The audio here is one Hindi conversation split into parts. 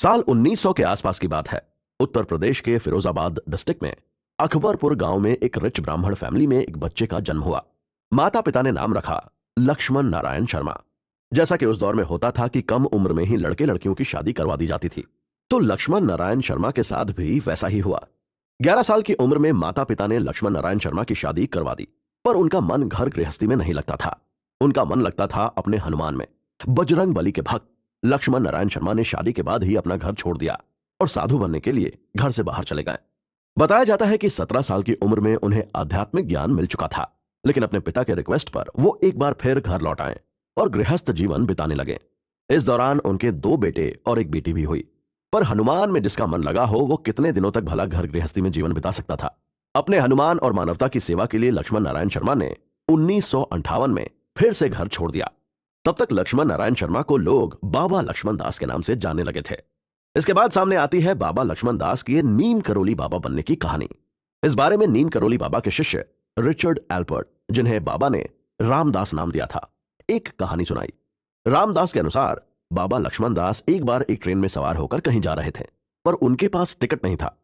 साल 1900 के आसपास की बात है। उत्तर प्रदेश के फिरोजाबाद डिस्ट्रिक्ट में अकबरपुर गांव में एक रिच ब्राह्मण फैमिली में एक बच्चे का जन्म हुआ। माता पिता ने नाम रखा लक्ष्मण नारायण शर्मा। जैसा कि उस दौर में होता था कि कम उम्र में ही लड़के लड़कियों की शादी करवा दी जाती थी, तो लक्ष्मण नारायण शर्मा के साथ भी वैसा ही हुआ। 11 साल की उम्र में माता पिता ने लक्ष्मण नारायण शर्मा की शादी करवा दी, पर उनका मन घर गृहस्थी में नहीं लगता था। उनका मन लगता था अपने हनुमान में। बजरंग बली के भक्त लक्ष्मण नारायण शर्मा ने शादी के बाद ही अपना घर छोड़ दिया और साधु बनने के लिए घर से बाहर चले गए। बताया जाता है कि 17 साल की उम्र में उन्हें आध्यात्मिक ज्ञान मिल चुका था, लेकिन अपने पिता के रिक्वेस्ट पर वो एक बार फिर घर लौट आए और गृहस्थ जीवन बिताने लगे। इस दौरान उनके 2 बेटे और एक बेटी भी हुई। पर हनुमान में जिसका मन लगा हो वो कितने दिनों तक भला घर गृहस्थी में जीवन बिता सकता था। अपने हनुमान और मानवता की सेवा के लिए लक्ष्मण नारायण शर्मा ने 1958 में फिर से घर छोड़ दिया। तब तक लक्ष्मण नारायण शर्मा को लोग बाबा लक्ष्मण दास के नाम से जानने लगे थे। इसके बाद सामने आती है बाबा लक्ष्मण दास की नीम करोली बाबा बनने की कहानी। इस बारे में नीम करोली बाबा के शिष्य रिचर्ड एल्पर्ट, जिन्हें बाबा ने रामदास नाम दिया था, एक कहानी सुनाई। रामदास के अनुसार बाबा लक्ष्मण दास एक बार एक ट्रेन में सवार होकर कहीं जा रहे थे, पर उनके पास टिकट नहीं था।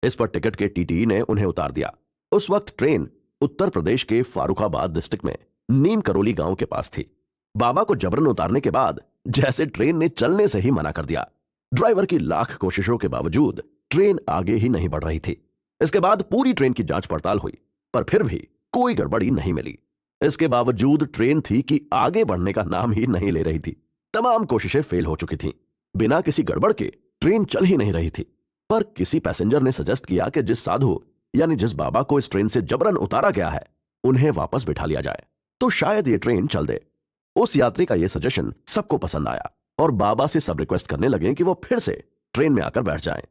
इस पर टिकट के टीटी ने उन्हें उतार दिया। उस वक्त ट्रेन उत्तर प्रदेश के फारुखाबाद डिस्ट्रिक्ट में नीम करोली गांव के पास थी। बाबा को जबरन उतारने के बाद जैसे ट्रेन ने चलने से ही मना कर दिया। ड्राइवर की लाख कोशिशों के बावजूद ट्रेन आगे ही नहीं बढ़ रही थी। इसके बाद पूरी ट्रेन की जांच पड़ताल हुई, पर फिर भी कोई गड़बड़ी नहीं मिली। इसके बावजूद ट्रेन थी कि आगे बढ़ने का नाम ही नहीं ले रही थी। तमाम कोशिशें फेल हो चुकी थीं। बिना किसी गड़बड़ के ट्रेन चल ही नहीं रही थी। पर किसी पैसेंजर ने सजेस्ट किया कि जिस साधु यानी जिस बाबा को इस ट्रेन से जबरन उतारा गया है, उन्हें वापस बिठा लिया जाए तो शायद ये ट्रेन चल दे। उस यात्री का यह सजेशन सबको पसंद आया और बाबा से सब रिक्वेस्ट करने लगे कि वो फिर से ट्रेन में आकर बैठ जाएं।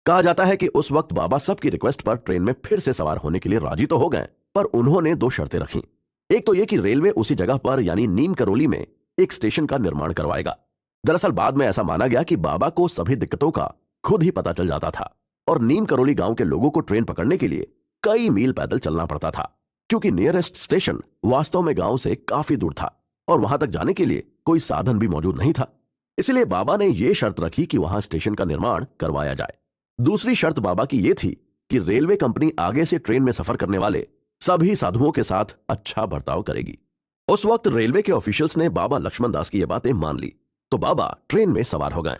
कहा जाता है कि उस वक्त बाबा सबकी रिक्वेस्ट पर ट्रेन में फिर से सवार होने के लिए राजी तो हो गए, पर उन्होंने 2 शर्तें रखी। एक तो यह कि रेलवे उसी जगह पर यानी नीम करोली में एक स्टेशन का निर्माण करवाएगा। दरअसल बाद में ऐसा माना गया कि बाबा को सभी दिक्कतों का खुद ही पता चल जाता था और नीम करोली गांव के लोगों को ट्रेन पकड़ने के लिए कई मील पैदल चलना पड़ता था, क्योंकि नियरेस्ट स्टेशन वास्तव में गांव से काफी दूर था और वहां तक जाने के लिए कोई साधन भी मौजूद नहीं था। इसलिए बाबा ने यह शर्त रखी कि वहां स्टेशन का निर्माण करवाया जाए। दूसरी शर्त बाबा की यह थी कि रेलवे कंपनी आगे से ट्रेन में सफर करने वाले सभी साधुओं के साथ अच्छा बर्ताव करेगी। उस वक्त रेलवे के ऑफिशियल्स ने बाबा लक्ष्मण दास की यह बातें मान ली, तो बाबा ट्रेन में सवार हो गए।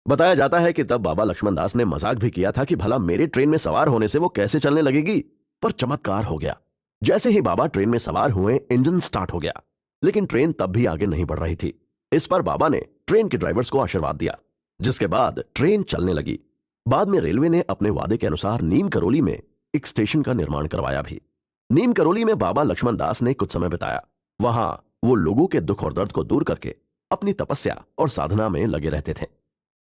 बताया जाता है कि तब बाबा लक्ष्मण दास ने मजाक भी किया था कि भला मेरे ट्रेन में सवार होने से वो कैसे चलने लगेगी, पर चमत्कार हो गया। जैसे ही बाबा ट्रेन में सवार हुए, इंजन स्टार्ट हो गया, लेकिन ट्रेन तब भी आगे नहीं बढ़ रही थी। इस पर बाबा ने ट्रेन के ड्राइवर्स को आशीर्वाद दिया, जिसके बाद ट्रेन चलने लगी। बाद में रेलवे ने अपने वादे के अनुसार नीम करोली में एक स्टेशन का निर्माण करवाया भी। नीम करोली में बाबा लक्ष्मण दास ने कुछ समय बिताया। वहां वो लोगों के दुख और दर्द को दूर करके अपनी तपस्या और साधना में लगे रहते थे।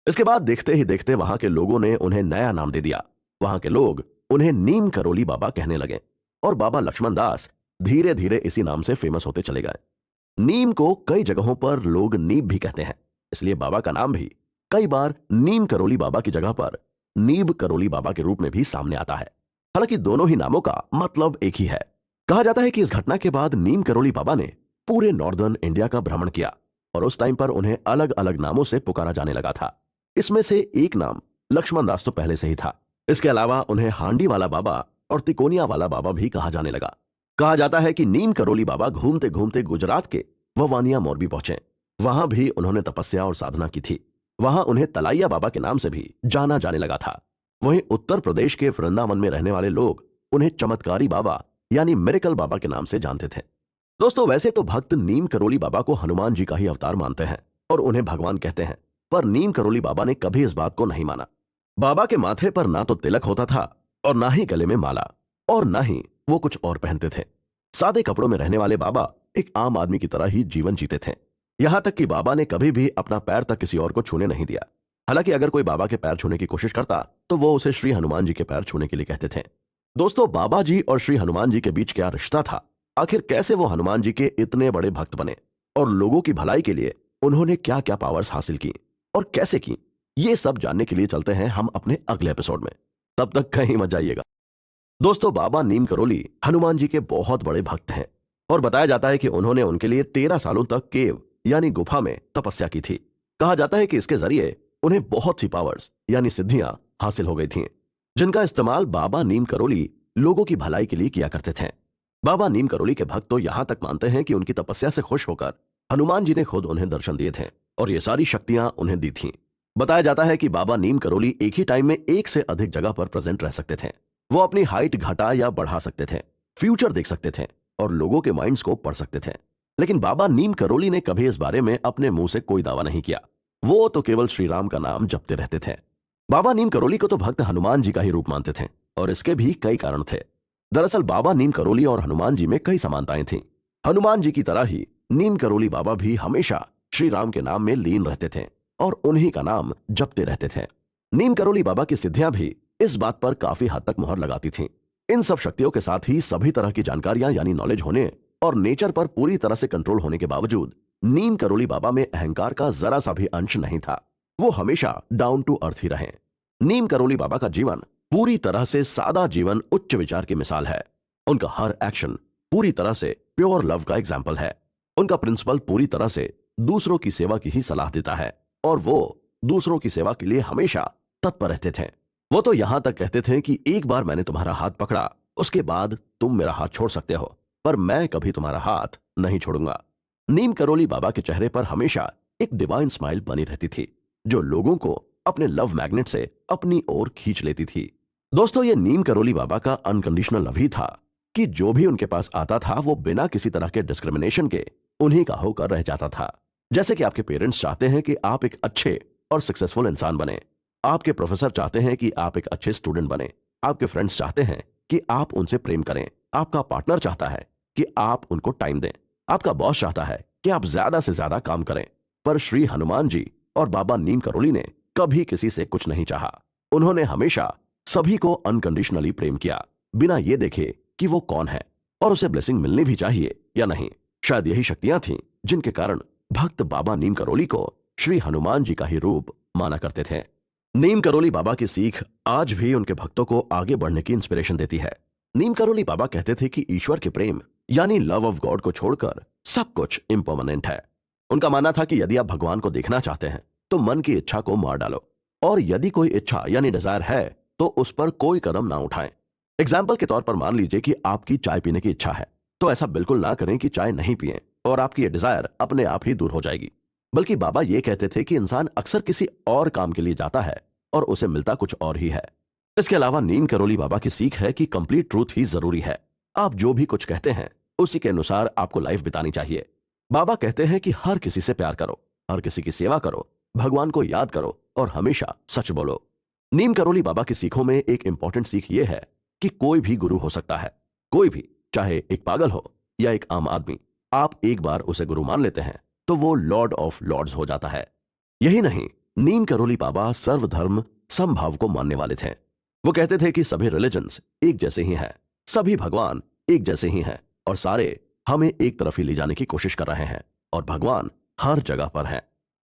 इसके बाद देखते ही देखते वहां के लोगों ने उन्हें नया नाम दे दिया। वहां के लोग उन्हें नीम करोली बाबा कहने लगे और बाबा लक्ष्मण दास धीरे धीरे इसी नाम से फेमस होते चले गए। नीम को कई जगहों पर लोग नीब भी कहते हैं, इसलिए बाबा का नाम भी कई बार नीम करोली बाबा की जगह पर नीब करोली बाबा के रूप में भी सामने आता है। हालांकि दोनों ही नामों का मतलब एक ही है। कहा जाता है कि इस घटना के बाद नीम करोली बाबा ने पूरे नॉर्दर्न इंडिया का भ्रमण किया और उस टाइम पर उन्हें अलग अलग नामों से पुकारा जाने लगा था। इसमें से एक नाम लक्ष्मण दास तो पहले से ही था। इसके अलावा उन्हें हांडी वाला बाबा और तिकोनिया वाला बाबा भी कहा जाने लगा। कहा जाता है कि नीम करोली बाबा घूमते घूमते गुजरात के ववानिया मोरबी पहुंचे। वहां भी उन्होंने तपस्या और साधना की थी। वहां उन्हें तलाइया बाबा के नाम से भी जाना जाने लगा था। वहीं उत्तर प्रदेश के वृंदावन में रहने वाले लोग उन्हें चमत्कारी बाबा यानी मिरेकल बाबा के नाम से जानते थे। दोस्तों, वैसे तो भक्त नीम करोली बाबा को हनुमान जी का ही अवतार मानते हैं और उन्हें भगवान कहते हैं, पर नीम करोली बाबा ने कभी इस बात को नहीं माना। बाबा के माथे पर ना तो तिलक होता था और ना ही गले में माला और ना ही वो कुछ और पहनते थे। सादे कपड़ों में रहने वाले बाबा एक आम आदमी की तरह ही जीवन जीते थे। यहां तक कि बाबा ने कभी भी अपना पैर तक किसी और को छूने नहीं दिया। हालांकि अगर कोई बाबा के पैर छूने की कोशिश करता तो वो उसे श्री हनुमान जी के पैर छूने के लिए कहते थे। दोस्तों, बाबा जी और श्री हनुमान जी के बीच क्या रिश्ता था? आखिर कैसे वो हनुमान जी के इतने बड़े भक्त बने और लोगों की भलाई के लिए उन्होंने क्या क्या पावर्स हासिल की और कैसे की, ये सब जानने के लिए चलते हैं हम अपने अगले एपिसोड में। तब तक कहीं मत जाइएगा। दोस्तों, बाबा नीम करोली हनुमान जी के बहुत बड़े भक्त हैं और बताया जाता है कि उन्होंने उनके लिए 13 सालों तक केव यानी गुफा में तपस्या की थी। कहा जाता है कि इसके जरिए उन्हें बहुत सी पावर्स यानी सिद्धियां हासिल हो गई थीं, जिनका इस्तेमाल बाबा नीम करोली लोगों की भलाई के लिए किया करते थे। बाबा नीम करोली के भक्त तो यहां तक मानते हैं कि उनकी तपस्या से खुश होकर हनुमान जी ने खुद उन्हें दर्शन दिए थे और ये सारी शक्तियां उन्हें दी थीं। बताया जाता है कि बाबा नीम करोली एक ही टाइम में एक से अधिक जगह पर प्रेजेंट रह सकते थे। वो अपनी हाइट घटा या बढ़ा सकते थे, फ्यूचर देख सकते थे और लोगों के माइंड्स को पढ़ सकते थे। लेकिन बाबा नीम करोली ने कभी इस बारे में अपने मुंह से कोई दावा नहीं किया। वो तो केवल श्री राम का नाम जपते रहते थे। बाबा नीम करोली को तो भक्त हनुमान जी का ही रूप मानते थे और इसके भी कई कारण थे। दरअसल बाबा नीम करोली और हनुमान जी में कई समानताएं थीं। हनुमान जी की तरह ही नीम करोली बाबा भी हमेशा श्री राम के नाम में लीन रहते थे और उन्हीं का नाम जपते रहते थे। नीम करोली बाबा की सिद्धियां भी इस बात पर काफी हद तक मुहर लगाती थीं। इन सब शक्तियों के साथ ही सभी तरह की जानकारियां यानी नॉलेज होने और नेचर पर पूरी तरह से कंट्रोल होने के बावजूद नीम करोली बाबा में अहंकार का जरा सा भी अंश नहीं था। वो हमेशा डाउन टू अर्थ ही रहे। नीम करोली बाबा का जीवन पूरी तरह से सादा जीवन उच्च विचार की मिसाल है। उनका हर एक्शन पूरी तरह से प्योर लव का एग्जाम्पल है। उनका प्रिंसिपल पूरी तरह से दूसरों की सेवा की ही सलाह देता है और वो दूसरों की सेवा के लिए हमेशा तत्पर रहते थे। वो तो यहां तक कहते थे कि एक बार मैंने तुम्हारा हाथ पकड़ा, उसके बाद तुम मेरा हाथ छोड़ सकते हो, पर मैं कभी तुम्हारा हाथ नहीं छोड़ूंगा। नीम करोली बाबा के चेहरे पर हमेशा एक डिवाइन स्माइल बनी रहती थी, जो लोगों को अपने लव मैग्नेट से अपनी ओर खींच लेती थी। दोस्तों, ये नीम करोली बाबा का अनकंडीशनल लव ही था कि जो भी उनके पास आता था वो बिना किसी तरह के डिस्क्रिमिनेशन के उन्हीं का होकर रह जाता था। जैसे कि आपके पेरेंट्स चाहते हैं कि आप एक अच्छे और सक्सेसफुल इंसान बने, आपके प्रोफेसर चाहते हैं कि आप एक अच्छे स्टूडेंट बने, आपके फ्रेंड्स चाहते हैं कि आप उनसे प्रेम करें, आपका पार्टनर चाहता है कि आप उनको टाइम दें, आपका बॉस चाहता है कि आप ज्यादा से ज्यादा काम करें। पर श्री हनुमान जी और बाबा नीम करोली ने कभी किसी से कुछ नहीं चाहा। उन्होंने हमेशा सभी को अनकंडीशनली प्रेम किया, बिना ये देखे कि वो कौन है और उसे ब्लेसिंग मिलनी भी चाहिए या नहीं। शायद यही शक्तियां थीं जिनके कारण भक्त बाबा नीम करोली को श्री हनुमान जी का ही रूप माना करते थे। नीम करोली बाबा की सीख आज भी उनके भक्तों को आगे बढ़ने की इंस्पिरेशन देती है। नीम करोली बाबा कहते थे कि ईश्वर के प्रेम यानी लव ऑफ गॉड को छोड़कर सब कुछ इम्पर्मानेंट है। उनका मानना था कि यदि आप भगवान को देखना चाहते हैं तो मन की इच्छा को मार डालो, और यदि कोई इच्छा यानी डिजायर है तो उस पर कोई कदम ना उठाएं। एग्जाम्पल के तौर पर मान लीजिए कि आपकी चाय पीने की इच्छा है, तो ऐसा बिल्कुल ना करें कि चाय नहीं पिएं और आपकी ये डिजायर अपने आप ही दूर हो जाएगी। बल्कि बाबा ये कहते थे कि इंसान अक्सर किसी और काम के लिए जाता है और उसे मिलता कुछ और ही है। इसके अलावा नीम करोली बाबा की सीख है कि कंप्लीट ट्रूथ ही जरूरी है। आप जो भी कुछ कहते हैं उसी के अनुसार आपको लाइफ बितानी चाहिए। बाबा कहते हैं कि हर किसी से प्यार करो, हर किसी की सेवा करो, भगवान को याद करो और हमेशा सच बोलो। नीम करोली बाबा की सीखों में एक इंपॉर्टेंट सीख यह है कि कोई भी गुरु हो सकता है, कोई भी, चाहे एक पागल हो या एक आम आदमी। आप एक बार उसे गुरु मान लेते हैं तो वो लॉर्ड ऑफ लॉर्ड्स हो जाता है। यही नहीं, नीम करोली बाबा सर्वधर्म समभाव को मानने वाले थे। वो कहते थे कि सभी रिलीजन्स एक जैसे ही हैं, सभी भगवान एक जैसे ही हैं और सारे हमें एक तरफ ही ले जाने की कोशिश कर रहे हैं और भगवान हर जगह पर है।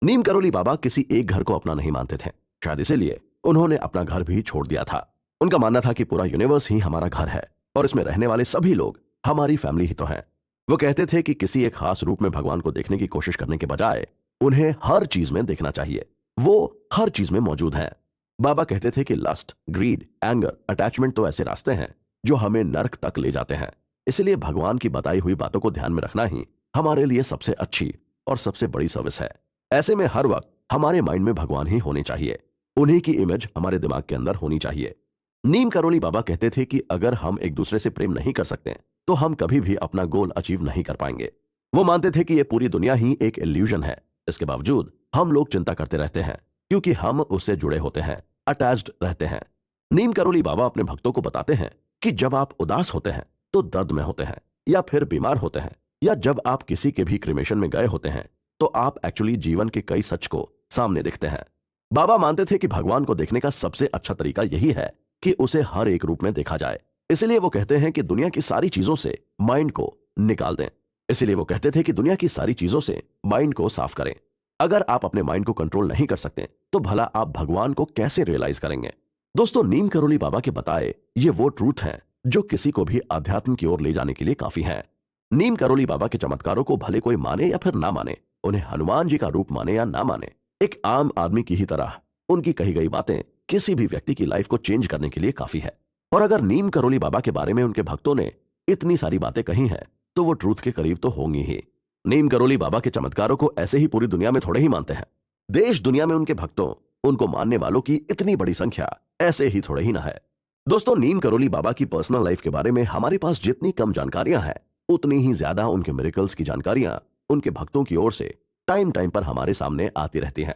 नीम करोली बाबा किसी एक घर को अपना नहीं मानते थे। शायद इसीलिए उन्होंने अपना घर भी छोड़ दिया था। उनका मानना था कि पूरा यूनिवर्स ही हमारा घर है और इसमें रहने वाले सभी लोग हमारी फैमिली ही तो हैं। वो कहते थे कि किसी एक खास रूप में भगवान को देखने की कोशिश करने के बजाय उन्हें हर चीज में देखना चाहिए। वो हर चीज में मौजूद हैं। बाबा कहते थे कि लस्ट, ग्रीड, एंगर, अटैचमेंट तो ऐसे रास्ते हैं जो हमें नर्क तक ले जाते हैं। इसलिए भगवान की बताई हुई बातों को ध्यान में रखना ही हमारे लिए सबसे अच्छी और सबसे बड़ी सर्विस है। ऐसे में हर वक्त हमारे माइंड में भगवान ही होने चाहिए, उन्हीं की इमेज हमारे दिमाग के अंदर होनी चाहिए। नीम करोली बाबा कहते थे कि अगर हम एक दूसरे से प्रेम नहीं कर सकते तो हम कभी भी अपना गोल अचीव नहीं कर पाएंगे। वो मानते थे कि ये पूरी दुनिया ही एक इल्यूजन है। इसके बावजूद हम लोग चिंता करते रहते हैं क्योंकि हम उससे जुड़े होते हैं, अटैच्ड रहते हैं। नीम करोली बाबा अपने भक्तों को बताते हैं कि जब आप उदास होते हैं तो दर्द में होते हैं, या फिर बीमार होते हैं, या जब आप किसी के भी क्रिमेशन में गए होते हैं तो आप एक्चुअली जीवन के कई सच को सामने देखते हैं। बाबा मानते थे कि भगवान को देखने का सबसे अच्छा तरीका यही है कि उसे हर एक रूप में देखा जाए। इसलिए वो कहते हैं कि दुनिया की सारी चीजों से माइंड को निकाल दें। इसलिए वो कहते थे कि दुनिया की सारी चीजों से माइंड को साफ करें। अगर आप अपने माइंड को कंट्रोल नहीं कर सकते तो भला आप भगवान को कैसे रियलाइज करेंगे। दोस्तों, नीम करोली बाबा के बताए ये वो ट्रूथ हैं जो किसी को भी अध्यात्म की ओर ले जाने के लिए काफी हैं। नीम करोली बाबा के चमत्कारों को भले कोई माने या फिर ना माने, उन्हें हनुमान जी का रूप माने या ना माने, एक आम आदमी की ही तरह उनकी कही गई बातें किसी भी व्यक्ति की लाइफ को चेंज करने के लिए काफी है। और अगर नीम करोली बाबा के बारे में उनके भक्तों ने इतनी सारी बातें कही हैं, तो वो ट्रूथ के करीब तो होंगी ही। नीम करोली बाबा के चमत्कारों को ऐसे ही पूरी दुनिया में थोड़े ही मानते हैं। देश दुनिया में उनके भक्तों, उनको मानने वालों की इतनी बड़ी संख्या ऐसे ही थोड़े ही ना है। दोस्तों, नीम करोली बाबा की पर्सनल लाइफ के बारे में हमारे पास जितनी कम जानकारियां हैं, उतनी ही ज्यादा उनके मिरेकल्स की जानकारियां उनके भक्तों की ओर से टाइम टाइम पर हमारे सामने आती रहती हैं।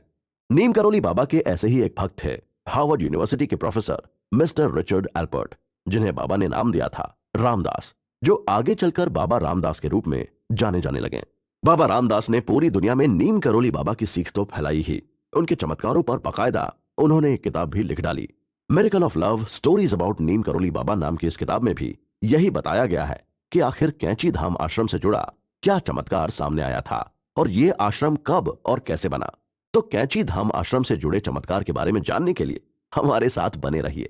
नीम करोली बाबा के ऐसे ही एक भक्त थे, हार्वर्ड यूनिवर्सिटी के प्रोफेसर मिस्टर रिचर्ड एल्पर्ट, जिन्हें बाबा ने नाम दिया था रामदास, जो आगे चलकर बाबा रामदास के रूप में जाने जाने लगे। बाबा रामदास ने पूरी दुनिया में नीम करोली बाबा की सीख तो फैलाई ही, उनके चमत्कारों पर बाकायदा उन्होंने एक किताब भी लिख डाली। Miracle of love stories about Neem Karoli Baba नाम की इस किताब में भी यही बताया गया है कि आखिर कैंची धाम आश्रम से जुड़ा क्या चमत्कार सामने आया था और ये आश्रम कब और कैसे बना। तो कैंची धाम आश्रम से जुड़े चमत्कार के बारे में जानने के लिए हमारे साथ बने रहिए।